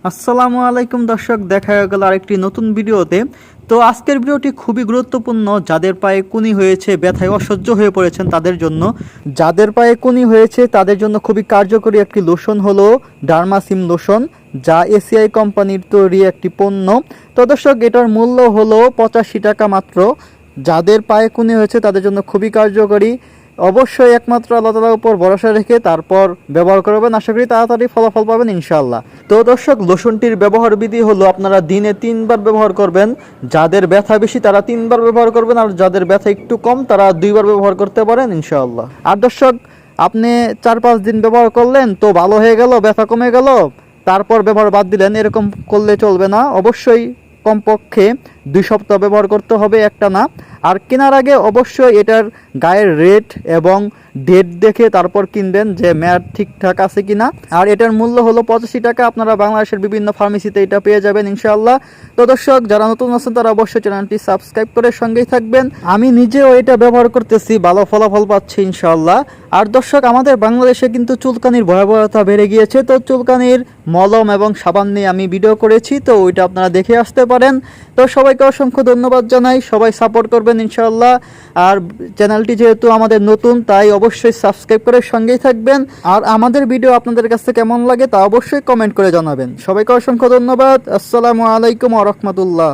আসসালামু আলাইকুম দর্শক, দেখা গেল আরেকটি নতুন ভিডিওতে। তো আজকের ভিডিওটি খুবই গুরুত্বপূর্ণ যাদের পায়ে কুনি হয়েছে, ব্যথায় অসহ্য হয়ে পড়েছেন তাদের জন্য। যাদের পায়ে কুনি হয়েছে তাদের জন্য খুবই কার্যকরী একটি লোশন হলো ডার্মাসিম লোশন, যা এসিআই কোম্পানির তৈরি একটি পণ্য। তো দর্শক, এটার মূল্য হলো 85 টাকা মাত্র। যাদের পায়ে কুনি হয়েছে তাদের জন্য খুবই কার্যকরী। অবশ্যই একমাত্র আল্লাহ তাআলার উপর ভরসা রেখে তারপর ব্যবহার করবেন, আশা করি তাড়াতাড়ি ফলাফল পাবেন ইনশাআল্লাহ। তো দর্শক, লোশনটির ব্যবহার বিধি হলো আপনারা দিনে 3বার ব্যবহার করবেন। যাদের ব্যথা বেশি তারা 3বার ব্যবহার করবেন, আর যাদের ব্যথা একটু কম তারা 2বার ব্যবহার করতে পারেন ইনশাআল্লাহ। আর দর্শক, আপনি 4-5 দিন ব্যবহার করলেন তো ভালো হয়ে গেল, ব্যথা কমে গেল, তারপর ব্যবহার বাদ দিলেন, এরকম করলে চলবে না। অবশ্যই কমপক্ষে 2 সপ্তাহ ব্যবহার করতে হবে, একটা না। আর কেনার আগে অবশ্যই এটার গায়ের রেট এবং ডেট দেখে তারপর কিনবেন যে মেয়াদ ঠিকঠাক আছে কিনা। আর এটার মূল্য হলো 85 টাকা। আপনারা বাংলাদেশের বিভিন্ন ফার্মেসিতে এটা পেয়ে যাবেন ইনশাআল্লাহ। তো দর্শক, যারা নতুন আছেন তারা অবশ্যই চ্যানেলটি সাবস্ক্রাইব করে সঙ্গেই থাকবেন। আমি নিজেও এটা ব্যবহার করতেছি, ভালো ফলাফল পাচ্ছি ইনশাআল্লাহ। আর দর্শক, আমাদের বাংলাদেশে কিন্তু চুলকানির ভয়াবহতা বেড়ে গিয়েছে। তো চুলকানির মলম এবং সাবান নিয়ে আমি ভিডিও করেছি, তো ওইটা আপনারা দেখে আসতে পারেন। তো সবাইকে অসংখ্য ধন্যবাদ জানাই, সবাই সাপোর্ট করবেন ইনশাআল্লাহ। আর চ্যানেলটি যেহেতু আমাদের নতুন, তাই অবশ্যই সাবস্ক্রাইব করে সঙ্গেই থাকবেন। আর আমাদের ভিডিও আপনাদের কাছে কেমন লাগে তা অবশ্যই কমেন্ট করে জানাবেন। সবাইকে অসংখ্য ধন্যবাদ। আসসালামু আলাইকুম ওয়া রাহমাতুল্লাহ।